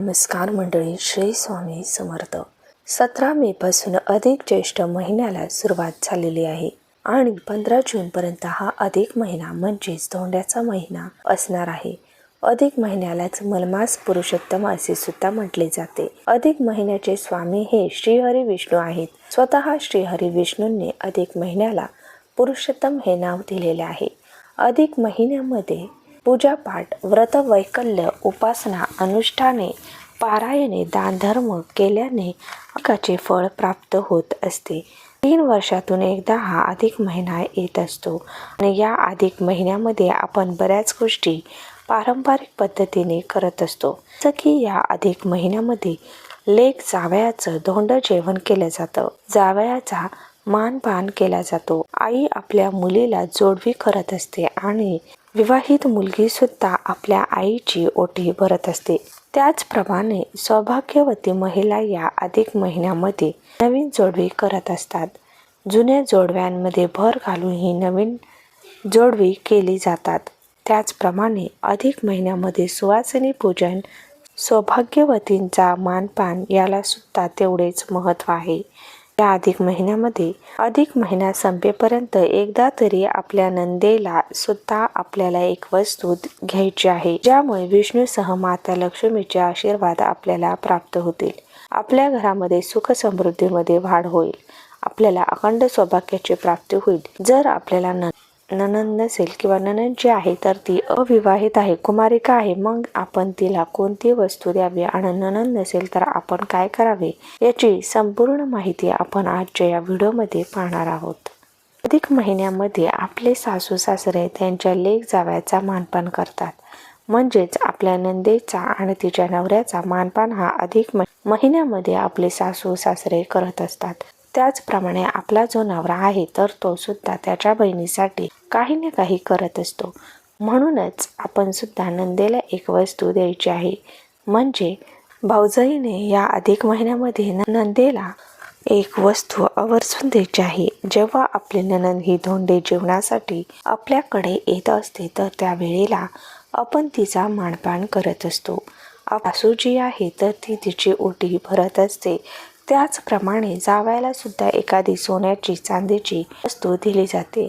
नमस्कार मंडळी, श्री स्वामी समर्थ. 17 मे पासून अधिक ज्येष्ठ महिन्याला सुरुवात झालेली आहे आणि 15 जून पर्यंत हा अधिक महिना म्हणजेच धोंड्याचा महिना असणार आहे. अधिक महिन्यालाच मलमास पुरुषोत्तम असे सुद्धा म्हटले जाते. अधिक महिन्याचे स्वामी हे श्रीहरी विष्णू आहेत. स्वतः श्रीहरी विष्णूंनी अधिक महिन्याला पुरुषोत्तम हे नाव दिलेले आहे. अधिक महिन्यामध्ये पूजापाठ, व्रत वैकल्य, उपासना, अनुष्ठाने, पारायणे, दानधर्म केल्याने अधिकाचे फळ प्राप्त होत असते. 3 वर्षातून एकदा हा अधिक महिना येत असतो आणि या अधिक महिन्यामध्ये आपण बऱ्याच गोष्टी पारंपरिक पद्धतीने करत असतो. जसं की या अधिक महिन्यामध्ये लेक जावयाचं धोंड जेवण केलं जातं. जावयाचा मानपान केला जातो. आई आपल्या मुलीला जोडवी करत असते आणि विवाहित मुलगी सुद्धा आपल्या आईची ओटी भरत असते. त्याचप्रमाणे सौभाग्यवती महिला या अधिक महिन्यामध्ये नवीन जोडवी करत असतात. जुन्या जोडव्यांमध्ये भर घालून ही नवीन जोडवी केली जातात. त्याचप्रमाणे अधिक महिन्यामध्ये सुवासिनी पूजन, सौभाग्यवतींचा मानपान याला सुद्धा तेवढेच महत्त्व आहे. या अधिक महिन्यामध्ये अधिक महिना संपेपर्यंत एकदा तरी आपल्या नंदेला सुद्धा आपल्याला एक वस्तू घ्यायची आहे, ज्यामुळे विष्णूसह माता लक्ष्मीचे आशीर्वाद आपल्याला प्राप्त होतील. आपल्या घरामध्ये सुख समृद्धीमध्ये वाढ होईल. आपल्याला अखंड सौभाग्याची प्राप्ती होईल. जर आपल्याला नणंद नसेल किंवा नणंद जी आहे तर ती अविवाहित आहे, कुमारिका आहे, मग आपण तिला कोणती वस्तू द्यावी आणि नणंद नसेल तर आपण काय करावे याची संपूर्ण माहिती आपण आजच्या या व्हिडिओमध्ये पाहणार आहोत. अधिक महिन्यामध्ये आपले सासू सासरे त्यांच्या लेक जावयाचा मानपान करतात. म्हणजेच आपल्या नंदेचा आणि तिच्या नवऱ्याचा मानपान हा अधिक महिन्यामध्ये आपले सासू सासरे करत असतात. त्याचप्रमाणे आपला जो नवरा आहे तर तो सुद्धा त्याच्या बहिणीसाठी काही ना काही करत असतो. म्हणूनच आपण सुद्धा नंदेला एक वस्तू द्यायची आहे. म्हणजे भाऊजाईने या अधिक महिन्यामध्ये नंदेला एक वस्तू आवर्जून द्यायची आहे. जेव्हा आपली नणंद ही धोंडे जेवणासाठी आपल्याकडे येत असते तर त्यावेळेला आपण तिचा मानपान करत असतो. सासू जी आहे तर ती तिची ओटी भरत असते. त्याचप्रमाणे जावयाला सुद्धा एखादी सोन्याची चांदीची वस्तू दिली जाते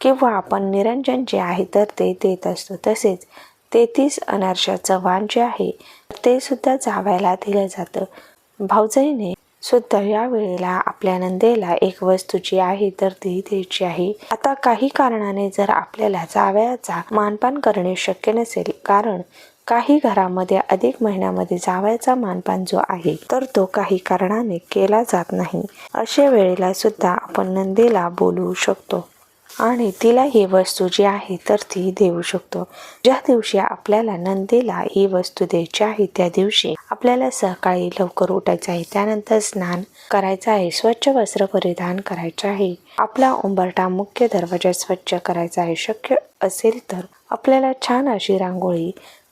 किंवा आपण निरंजन जे आहे तर ते देत असतो. तसेच 33 अनारशाचं वाण जे आहे ते सुद्धा जावयाला दिलं जातं. भाऊजाईने सुद्धा या वेळेला आपल्या नंदेला एक वस्तू जी आहे तर ती द्यायची आहे. आता काही कारणाने जर आपल्याला जावयाचा मानपान करणे शक्य नसेल, कारण काही घरामध्ये अधिक महिन्यामध्ये जावयाचा मानपान जो आहे तर तो काही कारणाने केला जात नाही, अशा वेळेला सुद्धा आपण नंदेला बोलवू शकतो आणि तिला ही वस्तू जी आहे तर ती देऊ शकतो. ज्या दिवशी आपल्याला नंदेला ही वस्तू द्यायची आहे त्या दिवशी आपल्याला सकाळी लवकर उठायचं आहे. त्यानंतर स्नान करायचं आहे, स्वच्छ वस्त्र परिधान करायचे आहे, आपला उंबरठा मुख्य दरवाजा स्वच्छ करायचा आहे. शक्य असेल तर आपल्याला छान अशी रांगोळी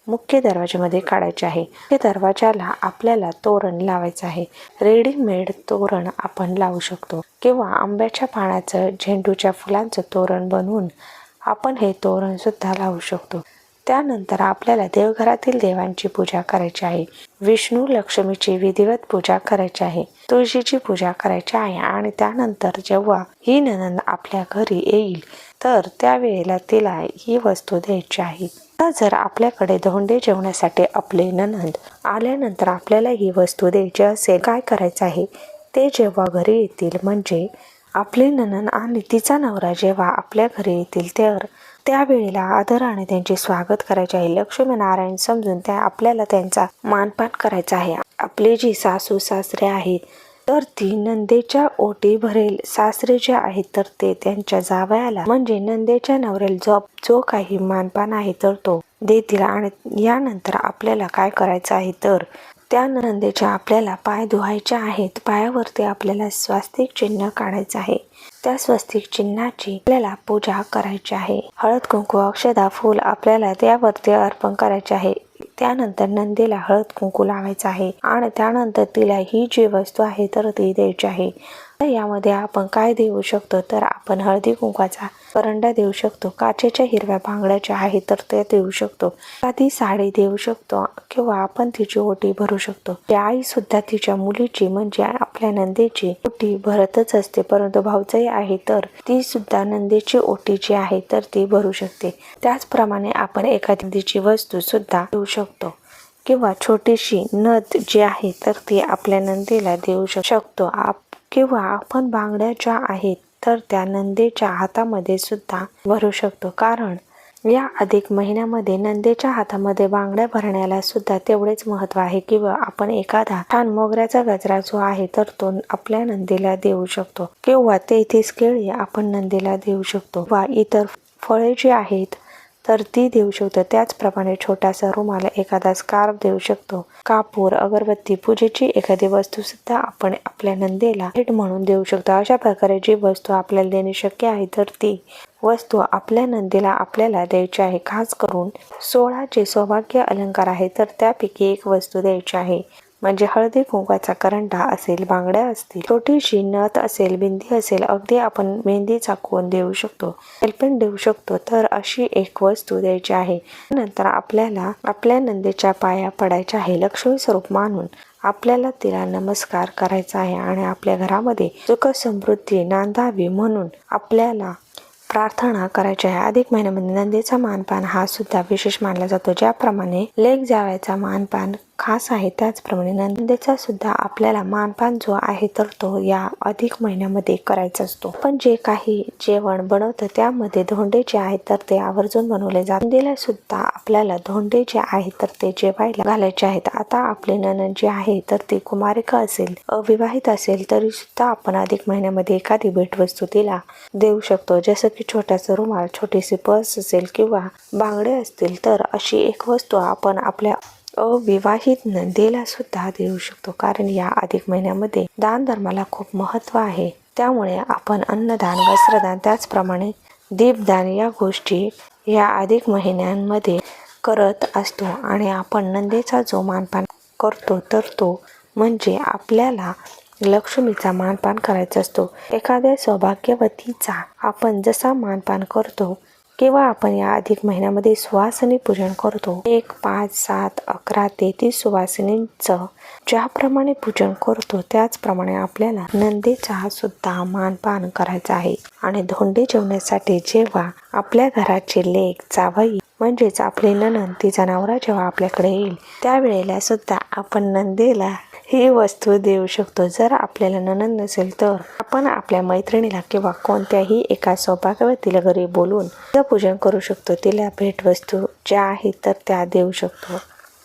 मुख्य दरवाजामध्ये काढायचे आहे. मुख्य दरवाजाला आपल्याला तोरण लावायचं आहे. रेडीमेड तोरण आपण लावू शकतो किंवा आंब्याच्या पानाचं, झेंडूच्या फुलांचं तोरण बनवून आपण हे तोरण सुद्धा लावू शकतो. त्यानंतर आपल्याला देवघरातील देवांची पूजा करायची आहे. विष्णू लक्ष्मीची विधिवत पूजा करायची आहे. तुळशीची पूजा करायची आहे आणि त्यानंतर जेव्हा ही नणंद आपल्या घरी येईल तर त्यावेळेला तिला ही वस्तू द्यायची आहे. जर आपल्याकडे धोंडे जेवणासाठी आपले नणंद आल्यानंतर आपल्याला ही वस्तू द्यायची असेल, काय करायचं आहे ते जेव्हा घरी येतील, म्हणजे आपले नणंद आणि तिचा नवरा जेव्हा आपल्या घरी येतील तर त्यावेळेला आदराने त्यांचे स्वागत करायचे आहे. लक्ष्मीनारायण समजून आपल्याला त्यांचा मानपान करायचा आहे. आपले जी सासू सासरे आहेत तर ती नंदेच्या ओटी भरेल. सासरे जे आहेत तर ते त्यांच्या जावयाला म्हणजे नंदेच्या नवऱ्याला जो काही मानपान आहे तर तो देतील. आणि यानंतर आपल्याला काय करायचं आहे तर त्या नंदेच्या आपल्याला पाय धुवायचे आहेत. पायावरती आपल्याला स्वास्तिक चिन्ह काढायचं आहे. त्या स्वस्तिक चिन्हाची आपल्याला पूजा करायची आहे. हळद कुंकू अक्षदा फूल आपल्याला त्यावरती अर्पण करायचे आहे. त्यानंतर नंदीला हळद कुंकू लावायचं आहे आणि त्यानंतर तिला ही जी वस्तू आहे तर ती द्यायची आहे. यामध्ये आपण काय देऊ शकतो तर आपण हळदी कुंकाचा करंडा देऊ शकतो, काचेच्या हिरव्या बांगड्याच्या आहे तर त्या देऊ शकतो, एखादी साडी देऊ शकतो किंवा आपण तिची ओटी भरू शकतो. आई सुद्धा तिच्या मुलीची म्हणजे आपल्या नंदीची ओटी भरतच असते, परंतु भाऊजाई आहे तर ती सुद्धा नंदीची ओटी जी आहे तर ती भरू शकते. त्याचप्रमाणे आपण एखादी वस्तू सुद्धा देऊ शकतो किंवा छोटीशी नथ जी आहे तर ती आपल्या नंदीला देऊ शकतो किंवा आपण बांगड्या ज्या आहेत तर त्या नंदीच्या हातामध्ये सुद्धा भरू शकतो. कारण या अधिक महिन्यामध्ये नंदीच्या हातामध्ये बांगड्या भरण्याला सुद्धा तेवढेच महत्त्व आहे. किंवा आपण एखादा छान मोगऱ्याचा गजरा जो आहे तर तो आपल्या नंदीला देऊ शकतो किंवा 33 केळी आपण नंदीला देऊ शकतो वा इतर फळे जी आहेत तर ती देऊ शकतो. त्याचप्रमाणे छोटासा रुमाल, एखादा स्कार्फ देऊ शकतो, कापूर, अगरबत्ती, पूजेची एखादी वस्तू सुद्धा आपण आपल्या नंदीला भेट म्हणून देऊ शकतो. अशा प्रकारे जी वस्तू आपल्याला देणे शक्य आहे तर ती वस्तू आपल्या नंदीला आपल्याला द्यायची आहे. खास करून 16 जे सौभाग्य अलंकार आहे तर त्यापैकी एक वस्तू द्यायची आहे. म्हणजे हळदी कुंकवाचा करंडा असेल, बांगड्या असतील, छोटीशी नथ असेल, बिंदी असेल, अगदी आपण मेहंदीचा कोन देऊ शकतो, नेलपेंट देऊ शकतो, तर अशी एक वस्तू द्यायची आहे. नंतर आपल्याला आपल्या नंदीच्या पाया पडायच्या आहे. लक्ष्मी स्वरूप मानून आपल्याला तिला नमस्कार करायचा आहे आणि आपल्या घरामध्ये सुख समृद्धी नांदावी म्हणून आपल्याला प्रार्थना करायची आहे. अधिक महिन्यामध्ये नंदीचा मानपान हा सुद्धा विशेष मानला जातो. ज्याप्रमाणे लेक जावयाचा मानपान खास आहे त्याचप्रमाणे नंदीचा सुद्धा आपल्याला मानपान जो आहे तर तो या अधिक महिन्यामध्ये करायचा असतो. पण जे काही जेवण बनवतं त्यामध्ये धोंडे जे आहेत तर ते आवर्जून बनवले जातात. नंदीला सुद्धा आपल्याला धोंडे जे आहेत तर ते जेवायला घालायचे आहेत. आता आपली नणंद जी आहे तर ती कुमारिका असेल, अविवाहित असेल तरी सुद्धा आपण अधिक महिन्यामध्ये एखादी भेटवस्तू तिला देऊ शकतो. जसं की छोटासा रुमाल, छोटीशी पर्स असेल किंवा बांगडे असतील तर अशी एक वस्तू आपण आपल्या अविवाहित नंदीला सुद्धा देऊ शकतो. कारण या अधिक महिन्यामध्ये दान धर्माला खूप महत्त्व आहे. त्यामुळे आपण अन्नदान, वस्त्रदान, त्याचप्रमाणे दीपदान या गोष्टी या अधिक महिन्यांमध्ये करत असतो. आणि आपण नंदीचा जो मानपान करतो तर तो म्हणजे आपल्याला लक्ष्मीचा मानपान करायचा असतो. एखाद्या सौभाग्यवतीचा आपण जसा मानपान करतो किंवा आपण या अधिक महिन्यामध्ये सुवासिनी पूजन करतो, 1, 5, 7, 11, 33 सुवासिनींचं ज्याप्रमाणे पूजन करतो त्याचप्रमाणे आपल्याला नंदीचा सुद्धा मानपान करायचा आहे. आणि धोंडे जेवण्यासाठी जेव्हा आपल्या घराचे लेक जावई म्हणजेच आपली नणंद तिचा नवरा जेव्हा आपल्याकडे येईल त्यावेळेला सुद्धा आपण नंदीला ही वस्तू देऊ शकतो. जर आपल्याला नणंद नसेल तर आपण आपल्या मैत्रिणीला किंवा कोणत्याही एका सौभाग्यवतीला घरी बोलून पूजन करू शकतो. तिला भेटवस्तू ज्या आहेत तर त्या देऊ शकतो.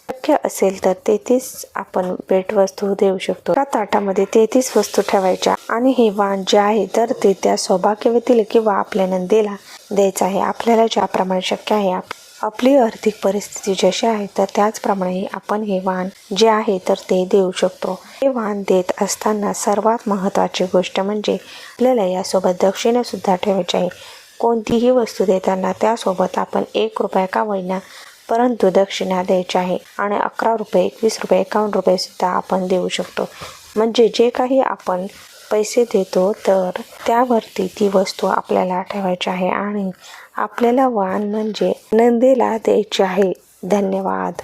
शक्य असेल तर 33 आपण भेटवस्तू देऊ शकतो. त्या ताटामध्ये 33 वस्तू ठेवायच्या आणि हे वाण जे आहे तर ते त्या सौभाग्यवतीला किंवा आपल्या नंदीला द्यायचं आहे. आपल्याला ज्याप्रमाणे शक्य आहे, आपली आर्थिक परिस्थिती जशी आहे तर त्याचप्रमाणे आपण हे वाण जे आहे तर ते देऊ शकतो. हे वाण देत असताना सर्वात महत्त्वाची गोष्ट म्हणजे आपल्याला यासोबत दक्षिणा सुद्धा ठेवायची आहे. कोणतीही वस्तू देताना त्यासोबत आपण 1 रुपया का होईना परंतु दक्षिणा द्यायची आहे. आणि 11 रुपये, 21 रुपये, 51 रुपये सुद्धा आपण देऊ शकतो. म्हणजे जे काही आपण पैसे देतो तर त्यावरती ती वस्तू आपल्याला ठेवायची आहे आणि आपल्याला वाण म्हणजे नंदीला द्यायची आहे. धन्यवाद.